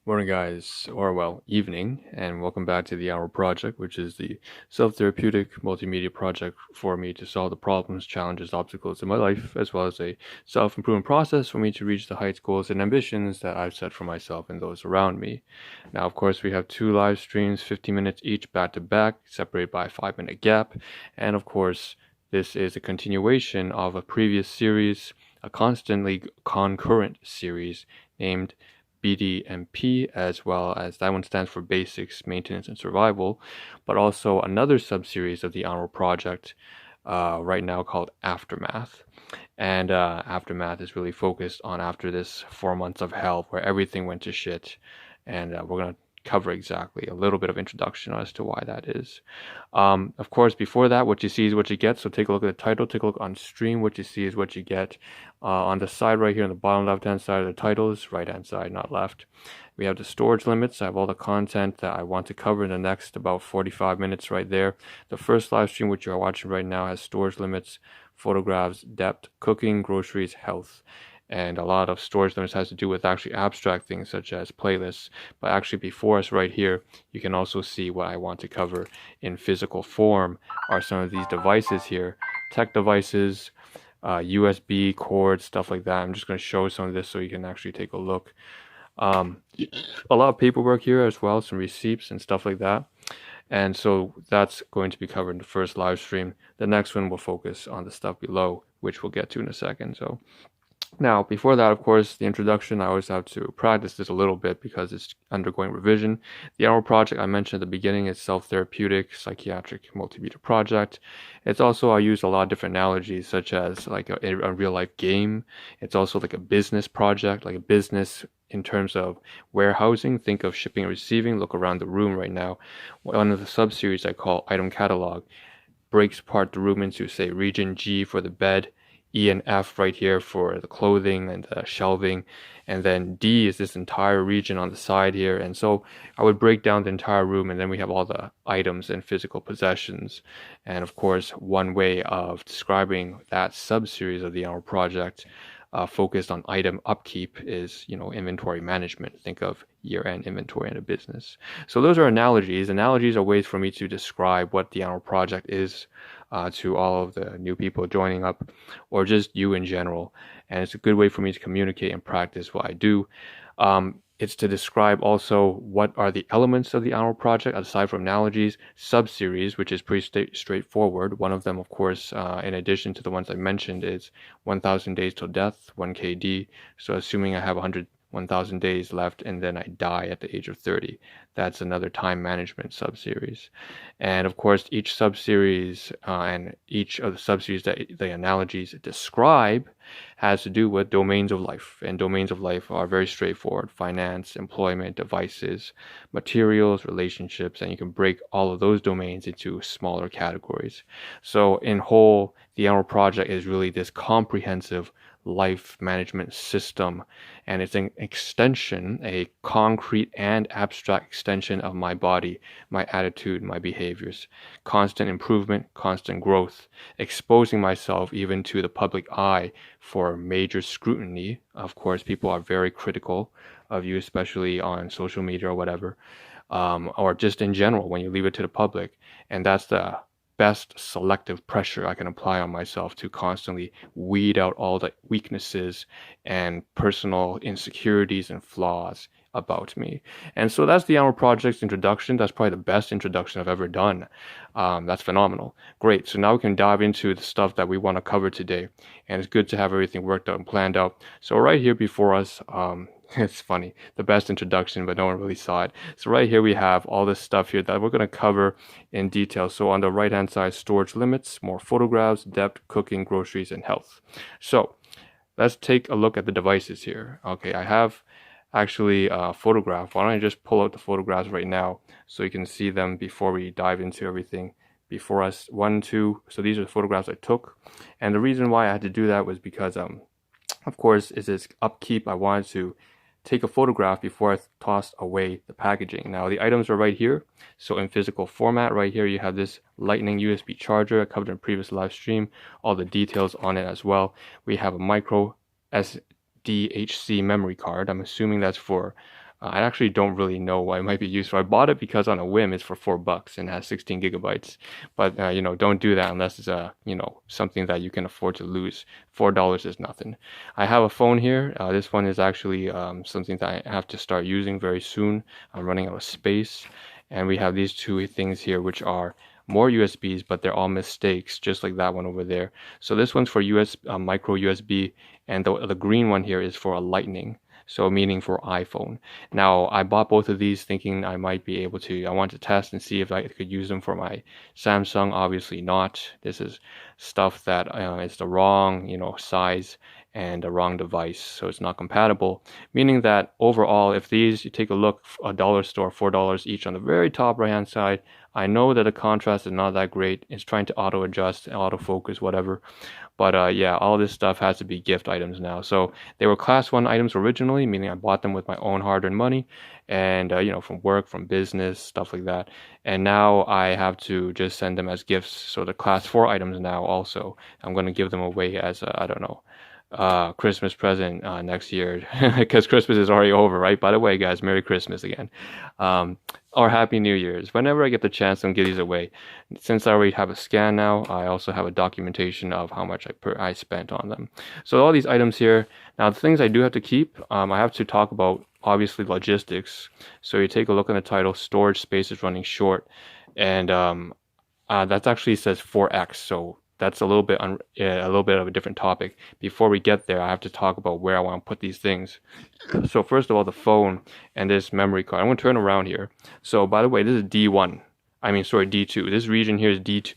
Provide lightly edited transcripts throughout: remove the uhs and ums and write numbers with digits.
Morning, guys, or well, evening, and welcome back to the Ahn Rho Project, which is the self-therapeutic multimedia project for me to solve the problems, challenges, obstacles in my life, as well as a self-improvement process for me to reach the heights, goals, and ambitions that I've set for myself and those around me. Now, of course, we have two live streams, 15 minutes each, back to back, separated by a 5-minute gap, and of course, this is a continuation of a previous series, a constantly concurrent series named BDMP, as well as that one stands for Basics, Maintenance, and Survival, but also another subseries of the Ahn Rho Project right now called Aftermath. And Aftermath is really focused on after this 4 months of hell where everything went to shit. And we're going to cover exactly a little bit of introduction as to why that is. Of course, before that, what you see is what you get. So take a look at the title, take a look on stream. What you see is what you get. On the side right here, on the bottom left-hand side of the titles, right-hand side, not left. We have the storage limits. I have all the content that I want to cover in the next about 45 minutes right there. The first live stream, which you're watching right now, has storage limits, photographs, depth, cooking, groceries, health. And a lot of storage limits has to do with actually abstract things such as playlists. But actually before us right here, you can also see what I want to cover in physical form are some of these devices here, tech devices, USB cords, stuff like that. I'm just going to show some of this so you can actually take a look. A lot of paperwork here as well, some receipts and stuff like that. And so that's going to be covered in the first live stream. The next one will focus on the stuff below, which we'll get to in a second. So now, before that, of course, the introduction, I always have to practice this a little bit because it's undergoing revision. The Ahn Rho Project I mentioned at the beginning is self-therapeutic, psychiatric, multimedia project. It's also, I use a lot of different analogies, such as like a real-life game. It's also like a business project, like a business in terms of warehousing. Think of shipping and receiving. Look around the room right now. One of the sub-series I call item catalog breaks apart the room into, say, region G for the bed, E and F right here for the clothing and the shelving, and then D is this entire region on the side here. And so I would break down the entire room, and then we have all the items and physical possessions. And of course, one way of describing that sub-series of the Ahn Rho Project focused on item upkeep is, inventory management. Think of year-end inventory in a business. So those are analogies. Analogies are ways for me to describe what the Ahn Rho Project is to all of the new people joining up, or just you in general. And it's a good way for me to communicate and practice what I do. It's to describe also what are the elements of the Ahn Rho Project, aside from analogies, sub-series, which is pretty straightforward. One of them, of course, in addition to the ones I mentioned, is 1,000 Days Till Death, 1KD. So assuming I have 1,000 days left and then I die at the age of 30. That's another time management sub-series. And of course, each sub-series and each of the sub-series that the analogies describe has to do with domains of life. And domains of life are very straightforward: finance, employment, devices, materials, relationships, and you can break all of those domains into smaller categories. So in whole, the Ahn Rho Project is really this comprehensive life management system, and it's an extension, a concrete and abstract extension of my body, my attitude, my behaviors. Constant improvement, constant growth, exposing myself even to the public eye for major scrutiny. Of course, people are very critical of you, especially on social media or whatever, or just in general when you leave it to the public. And that's the best selective pressure I can apply on myself to constantly weed out all the weaknesses and personal insecurities and flaws about me. And so that's the Ahn Rho Project's introduction. That's probably the best introduction I've ever done. That's phenomenal. Great. So now we can dive into the stuff that we want to cover today. And it's good to have everything worked out and planned out. So right here before us, it's funny, the best introduction, but no one really saw it. So right here we have all this stuff here that we're going to cover in detail. So on the right hand side, storage limits, more photographs, depth, cooking, groceries, and health. So let's take a look at the devices here. Okay, I have actually a photograph. Why don't I just pull out the photographs right now so you can see them before we dive into everything before us. 1, 2. So these are the photographs I took. And the reason why I had to do that was because, of course, is this upkeep. I wanted to take a photograph before I tossed away the packaging. Now the items are right here. So in physical format, right here you have this lightning USB charger I covered in a previous live stream, all the details on it as well. We have a micro SDHC memory card. I'm assuming that's for I actually don't really know why it might be used for. I bought it because on a whim it's for $4 and has 16 gigabytes. But don't do that unless it's something that you can afford to lose. $4 is nothing. I have a phone here. This one is actually something that I have to start using very soon. I'm running out of space, and we have these two things here, which are more USBs, but they're all mistakes, just like that one over there. So this one's for micro USB, and the green one here is for a Lightning. So meaning for iPhone. Now I bought both of these thinking I might be able to. I want to test and see if I could use them for my Samsung. Obviously not. This is stuff that is the wrong size and the wrong device, so it's not compatible. Meaning that overall, if these you take a look, a dollar store, $4 each on the very top right hand side. I know that the contrast is not that great. It's trying to auto adjust, auto focus, whatever. But yeah, all this stuff has to be gift items now. So they were class 1 items originally, meaning I bought them with my own hard-earned money and, from work, from business, stuff like that. And now I have to just send them as gifts. So the class 4 items now also, I'm going to give them away as, I don't know, Christmas present next year because Christmas is already over, right? By the way, guys, Merry Christmas again. Or Happy New Year's. Whenever I get the chance, I'm give these away. Since I already have a scan now, I also have a documentation of how much I spent on them. So all these items here. Now the things I do have to keep, I have to talk about obviously logistics. So you take a look at the title, storage space is running short, and that actually says 4x. So that's a little bit of a different topic. Before we get there, I have to talk about where I want to put these things. So first of all, the phone and this memory card. I'm going to turn around here. So by the way, this is D1. D2. This region here is D2.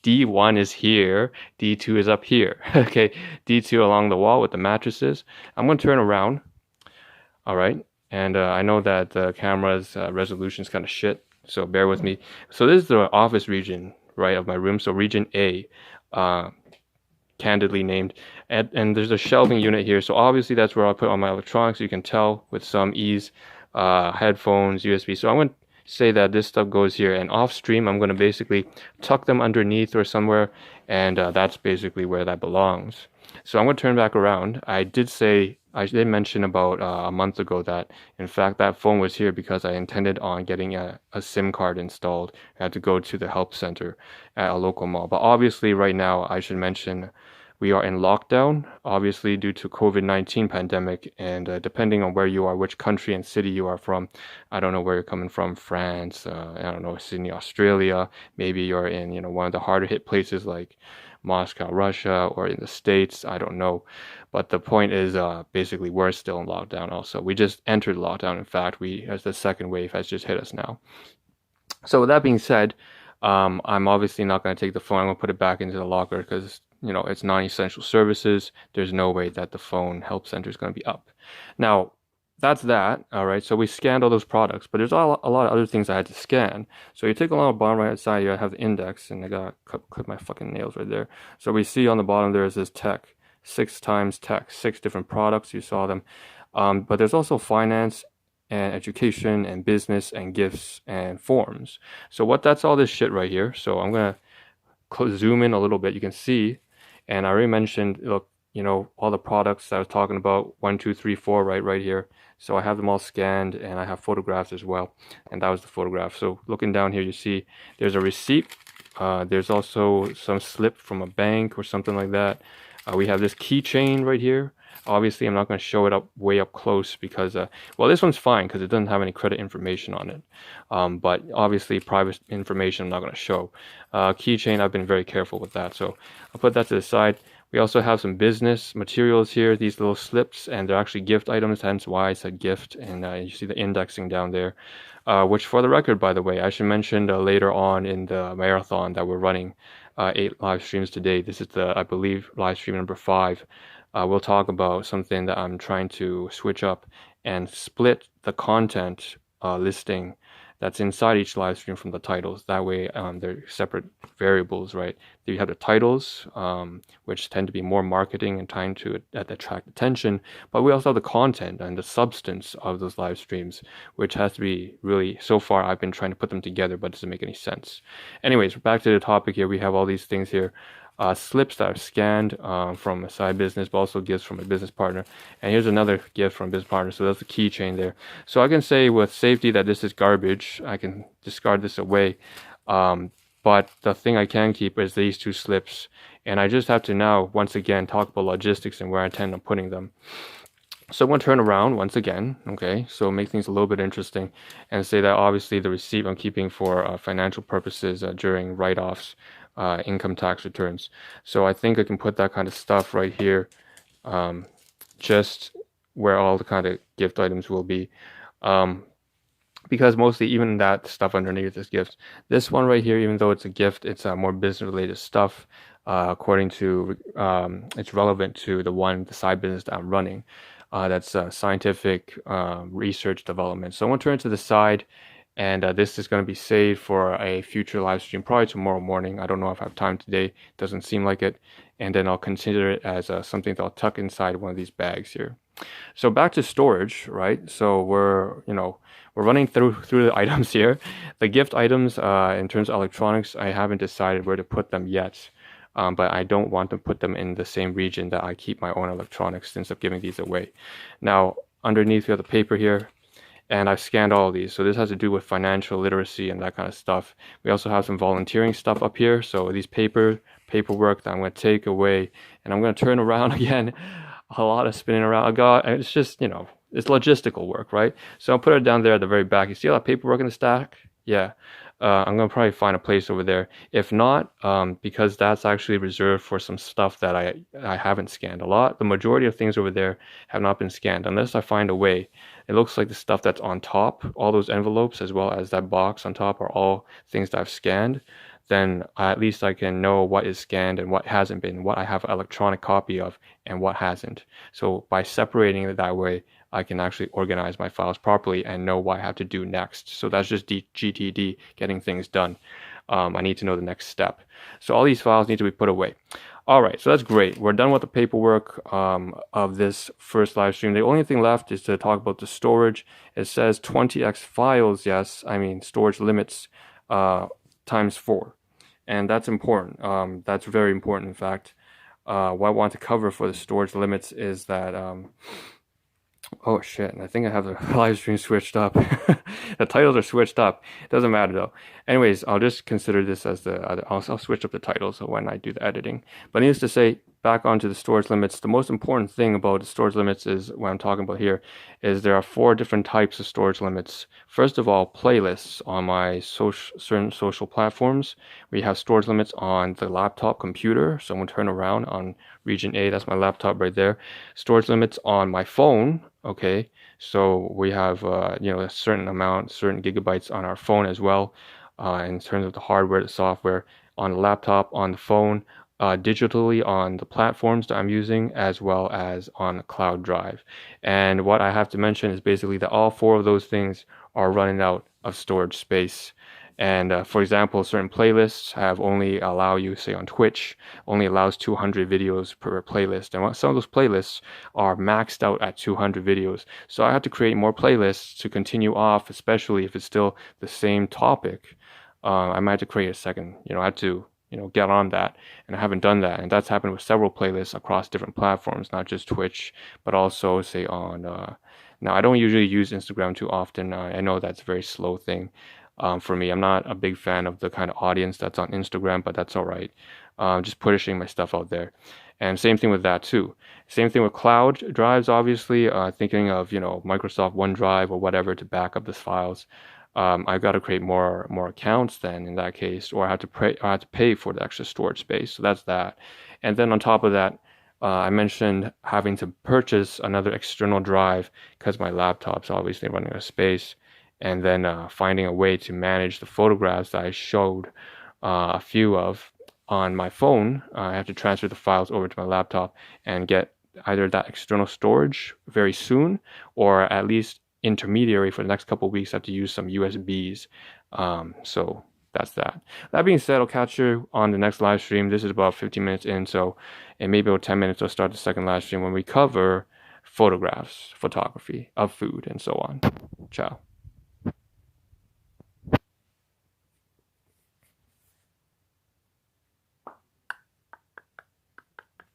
D1 is here. D2 is up here. Okay, D2 along the wall with the mattresses. I'm going to turn around. All right, and I know that the camera's resolution is kind of shit, so bear with me. So this is the office region, right, of my room. So region A, candidly named, and there's a shelving unit here. So obviously that's where I'll put all my electronics. You can tell with some ease, headphones, USB. So I'm going to say that this stuff goes here, and off stream I'm going to basically tuck them underneath or somewhere, and that's basically where that belongs. So I'm going to turn back around. I did mention about a month ago that in fact that phone was here because I intended on getting a SIM card installed. I had to go to the help center at a local mall. But obviously right now I should mention we are in lockdown, obviously due to COVID-19 pandemic, and depending on where you are, which country and city you are from, I don't know where you're coming from, France, I don't know, Sydney, Australia, maybe you're in, one of the harder hit places like Moscow, Russia, or in the States, I don't know. But the point is, basically, we're still in lockdown also. We just entered lockdown. In fact, as the second wave has just hit us now. So with that being said, I'm obviously not going to take the phone. I'm going to put it back into the locker because, it's non-essential services. There's no way that the phone help center is going to be up. Now, that's that. All right. So we scanned all those products, but there's a lot of other things I had to scan. So you take along the bottom right side here, I have the index, and I got to clip my fucking nails right there. So we see on the bottom there is this tech, 6 times tech, 6 different products. You saw them. But there's also finance and education and business and gifts and forms. So that's all this shit right here. So I'm going to zoom in a little bit. You can see, and I already mentioned, look, all the products I was talking about, 1, 2, 3, 4, right here. So I have them all scanned, and I have photographs as well. And that was the photograph. So looking down here, you see there's a receipt. There's also some slip from a bank or something like that. We have this keychain right here. Obviously, I'm not going to show it way up close because, well, this one's fine because it doesn't have any credit information on it. But obviously, private information I'm not going to show. Keychain, I've been very careful with that. So I'll put that to the side. We also have some business materials here, these little slips, and they're actually gift items, hence why I said gift. And you see the indexing down there, which for the record, by the way, I should mention later on in the marathon that we're running 8 live streams today. This is I believe, live stream number 5. We'll talk about something that I'm trying to switch up and split the content listing that's inside each live stream from the titles. That way, they're separate variables, right? You have the titles, which tend to be more marketing and trying to attract attention, but we also have the content and the substance of those live streams, which has to be really, so far I've been trying to put them together, but it doesn't make any sense. Anyways, back to the topic here. We have all these things here. slips that I've scanned from a side business, but also gifts from a business partner. And here's another gift from a business partner. So that's the keychain there. So I can say with safety that this is garbage. I can discard this away. But the thing I can keep is these two slips. And I just have to now, once again, talk about logistics and where I intend on putting them. So I'm going to turn around once again, okay, so make things a little bit interesting and say that obviously the receipt I'm keeping for financial purposes during write-offs, income tax returns. So I think I can put that kind of stuff right here, just where all the kind of gift items will be. Because mostly even that stuff underneath is gifts. This one right here, even though it's a gift, it's more business-related stuff. According to, it's relevant to the side business that I'm running. That's scientific research development. So I'm going to turn to the side, and this is going to be saved for a future live stream, probably tomorrow morning. I don't know if I have time today. Doesn't seem like it. And then I'll consider it as something that I'll tuck inside one of these bags here. So back to storage, right? So we're running through the items here. The gift items, in terms of electronics, I haven't decided where to put them yet. But I don't want to put them in the same region that I keep my own electronics since I'm giving these away. Now, underneath we have the paper here, and I've scanned all of these. So this has to do with financial literacy and that kind of stuff. We also have some volunteering stuff up here. So these paperwork that I'm going to take away, and I'm going to turn around again. A lot of spinning around. It's just, it's logistical work, right? So I'll put it down there at the very back. You see all that paperwork in the stack? Yeah. I'm going to probably find a place over there. If not, because that's actually reserved for some stuff that I haven't scanned a lot. The majority of things over there have not been scanned unless I find a way. It looks like the stuff that's on top, all those envelopes as well as that box on top are all things that I've scanned. Then at least I can know what is scanned and what hasn't been, what I have an electronic copy of and what hasn't. So by separating it that way, I can actually organize my files properly and know what I have to do next. So that's just GTD, getting things done. I need to know the next step. So all these files need to be put away. All right, so that's great. We're done with the paperwork of this first live stream. The only thing left is to talk about the storage. It says 20x files, yes. I mean, storage limits times 4. And that's important. That's very important, in fact. What I want to cover for the storage limits is that... oh shit, I think I have the live stream switched up. The titles are switched up. It doesn't matter though. Anyways, I'll just consider this as I'll switch up the titles when I do the editing. But needless to say, back onto the storage limits, the most important thing about the storage limits is what I'm talking about here is there are 4 different types of storage limits. First of all, playlists on my certain social platforms. We have storage limits on the laptop computer. So I'm going to turn around on region A. That's my laptop right there. Storage limits on my phone. Okay, so we have a certain amount, certain gigabytes on our phone as well, in terms of the hardware, the software, on the laptop, on the phone, digitally on the platforms that I'm using, as well as on a cloud drive. And what I have to mention is basically that all 4 of those things are running out of storage space. And for example, certain playlists have only allow you, say on Twitch, only allows 200 videos per playlist. And some of those playlists are maxed out at 200 videos. So I have to create more playlists to continue off, especially if it's still the same topic. I might have to create a second, I have to, get on that. And I haven't done that. And that's happened with several playlists across different platforms, not just Twitch, but also say on, now I don't usually use Instagram too often. I know that's a very slow thing. For me, I'm not a big fan of the kind of audience that's on Instagram, but that's all right. Just pushing my stuff out there. And same thing with that too. Same thing with cloud drives, obviously. Thinking of, Microsoft OneDrive or whatever to back up the files. I've got to create more accounts then in that case, or I have to pay for the extra storage space. So that's that. And then on top of that, I mentioned having to purchase another external drive because my laptop's obviously running out of space. And then finding a way to manage the photographs that I showed a few of on my phone. I have to transfer the files over to my laptop and get either that external storage very soon, or at least intermediary for the next couple of weeks. I have to use some USBs. So that's that. That being said, I'll catch you on the next live stream. This is about 15 minutes in, so in maybe about 10 minutes I'll start the second live stream when we cover photography of food and so on. Ciao.